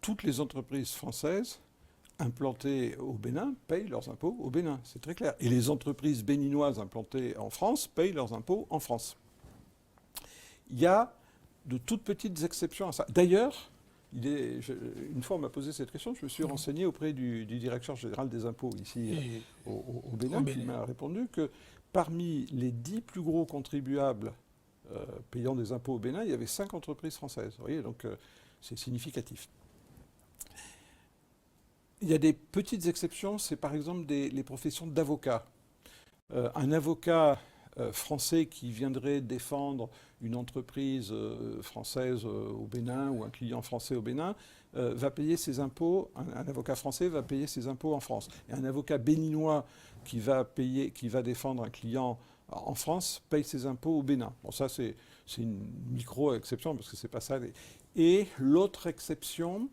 toutes les entreprises françaises implantées au Bénin payent leurs impôts au Bénin, c'est très clair. Et les entreprises béninoises implantées en France payent leurs impôts en France. Il y a de toutes petites exceptions à ça. D'ailleurs, une fois on m'a posé cette question, je me suis renseigné auprès du directeur général des impôts ici au Bénin, qui m'a répondu que parmi les 10 plus gros contribuables payant des impôts au Bénin, il y avait 5 entreprises françaises. Vous voyez, donc c'est significatif. Il y a des petites exceptions, c'est par exemple les professions d'avocat. Un avocat français qui viendrait défendre une entreprise française au Bénin ou un client français au Bénin va payer ses impôts, un avocat français va payer ses impôts en France. Et un avocat béninois qui va défendre un client en France paye ses impôts au Bénin. Bon, ça c'est une micro-exception parce que c'est pas ça. Et l'autre exception,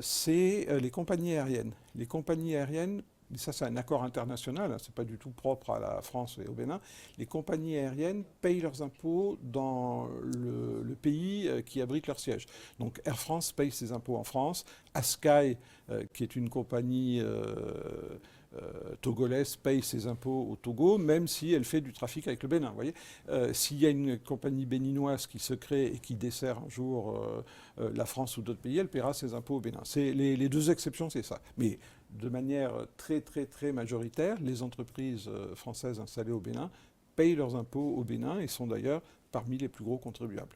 c'est les compagnies aériennes. Les compagnies aériennes, ça c'est un accord international, hein, c'est pas du tout propre à la France et au Bénin, les compagnies aériennes payent leurs impôts dans le pays qui abrite leur siège. Donc Air France paye ses impôts en France, Askai, qui est une compagnie togolaise, paye ses impôts au Togo, même si elle fait du trafic avec le Bénin. Vous voyez, s'il y a une compagnie béninoise qui se crée et qui dessert un jour la France ou d'autres pays, elle paiera ses impôts au Bénin. Les deux exceptions, c'est ça. Mais de manière très, très, très majoritaire, les entreprises françaises installées au Bénin payent leurs impôts au Bénin et sont d'ailleurs parmi les plus gros contribuables.